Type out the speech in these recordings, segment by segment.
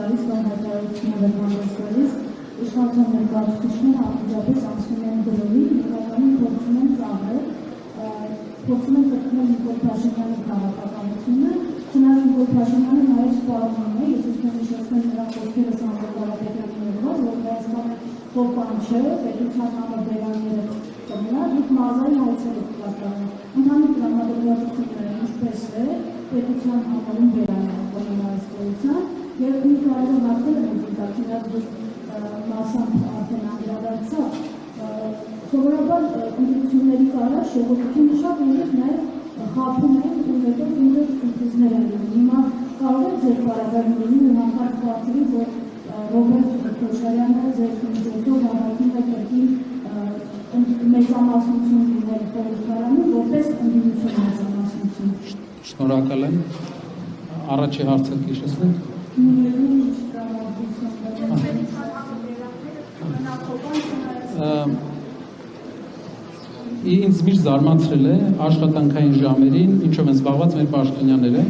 գալիս կամ հայտարարություններ հանդես գալիս, իշխանության ներկայացուցիչները անմիջապես անցնում են գրովի, իրականում փորձում են ծաղրել, փորձում են կրկնել Նիկոլ Փաշինյանի քաղաքականությունը, չնայած Նիկոլ Փաշինյանը նաև սպառնում է, ես ուզում եմ նշեցնել նրա խոսքերը Սամվել Կարապետյանից, որ Հայաստանը փոքր բան չէ, պետության համար բերանները կմնա, դուք մարզային հայցեր եք պատկանում, ընդհանուր տրամադրվածությունները ինչպես է, պետության համարում բերանները կմնա այս գոյության, եւ մի կարևոր հարցեր եմ ուզում տալ, չնայած որ մասամբ արդեն անդրադարձավ, սովորաբար ընդդիմություններից առաջ ժողովրդի շատ ուժեղ նաև խաբում են ու հետո ինքնուրույն սուրպրիզներ են լինում։ Հիմա կարող է ձեր բարակայում լինի ու հանկարծ բացի, որ Ռոբերտ Քոչարյանը ձեր միջոցով հավաքում է կրկին մեծամասնություն լինել խորհրդարանում, որպես ընդդիմություն մեծամասնություն։ Շնորհակալ եմ։ Առաջի հարցը հիշեցնեք։ Ինձ միշտ զարմացրել է աշխատանքային ժամերին, ինչով են զբաղված մեր պաշտոնյաները,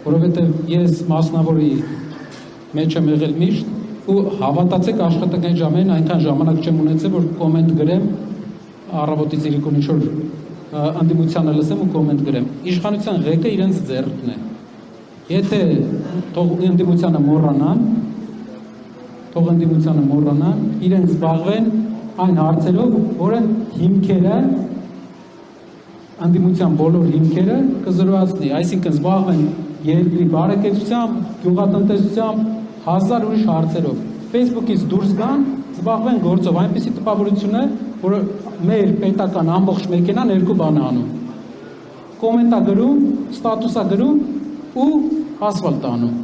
որովհետև ես մասնավորի մեջ եմ եղել միշտ ու հավատացեք աշխատանքային ժամերին այնքան ժամանակ չեմ ունեցել, որ կոմենտ գրեմ առավոտից իրիկուն ինչ-որ ընդդիմությանը լսեմ ու կոմենտ գրեմ։ Իշխանության ղեկը իրենց ձեռքն է։ Եթե թող ընդդիմությանը մոռանան, իրենք զբաղվեն այն հարցերով, որը հիմքերը, ընդդիմության բոլոր հիմքերը կզրոյացնի, այսինքն զբաղվեն երկրի բարեկեցությամբ, գյուղատնտեսությամբ, հազար ուրիշ հարցերով։ Facebook-ից դուրս գան, զբաղվեն գործով, այնպիսի տպավորություն է, որ մեր պետական ամբողջ մեքենան երկու բան է անում։ Կոմենտա գրում, ստատուսա գրում ու ասֆալտ անում։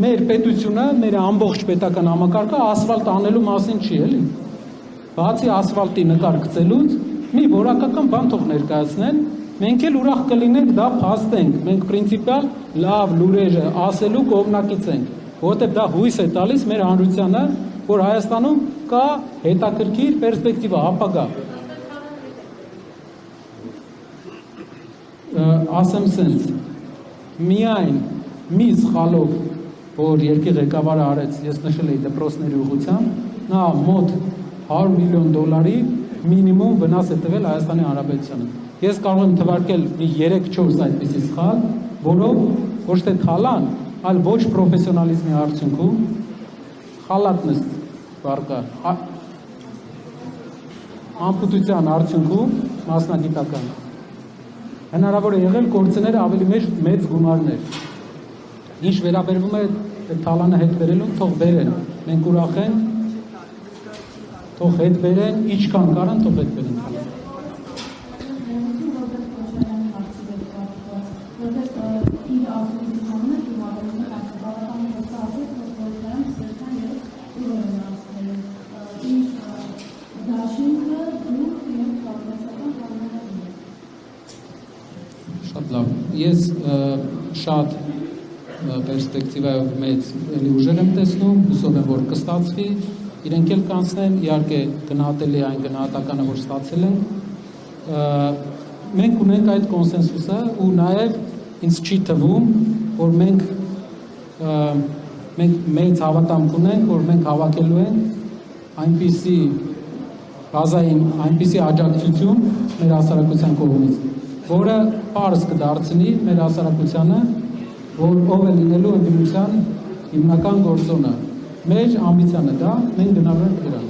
Մեր պետությունը, մեր ամբողջ պետական համակարգը ասֆալտ անելու մասին չի, էլի։ Բացի ասֆալտի նկար գծելուց, մի որակական բան թող ներկայացնեն, մենք էլ ուրախ կլինենք դա փաստենք, մենք պրինցիպիալ լավ լուրերը ասելու կողմնակից ենք, որովհետև դա հույս է տալիս մեր հանրությանը, որ Հայաստանում կա հետաքրքիր պերսպեկտիվա, ապագա։ Ասեմ սենց, միայն մի սխալով, որ երկի ղեկավարը արեց, ես նշել էի դպրոցների ուղղությամբ, նա մոտ $100 միլիոն մինիմում վնաս է տվել Հայաստանի Հանրապետությանը։ Ես կարող եմ թվարկել մի 3-4 այդպիսի սխալ, որով ոչ թե թալան, այլ ոչ պրոֆեսիոնալիզմի արդյունքում խալատնեստ վարկա, անպտության արդյունքում մասնագիտական։ Հնարավոր է եղել կորցնել ավելի մեծ գումարներ։ Ինչ վերաբերվում է թալանը հետ բերելուն, թող բերեն, մենք ուրախ ենք, թող հետ բերեն, ինչքան կարան, թող հետ բերեն թալանը։ Շատ լավ, ես շատ պերսպեկտիվայով մեծ էլի ուժեր եմ տեսնում, հուսով եմ, որ կստացվի, իրենք էլ կանցնեն, իհարկե գնահատելի այն գնահատականը, որ ստացել ենք, մենք ունենք այդ կոնսենսուսը ու նաև ինձ չի թվում, որ մենք մեծ հավատամք ունենք, որ մենք հավաքելու ենք այնպիսի բազային, այնպիսի աջակցություն մեր հասարակության կողմից, որը պարզ կդարձնի մեր հասարակությանը, որ ով է լինելու ընդդիմության հիմնական գործոնը։ Մեր ամբիցիան է դա, մենք գնալու ենք դրան։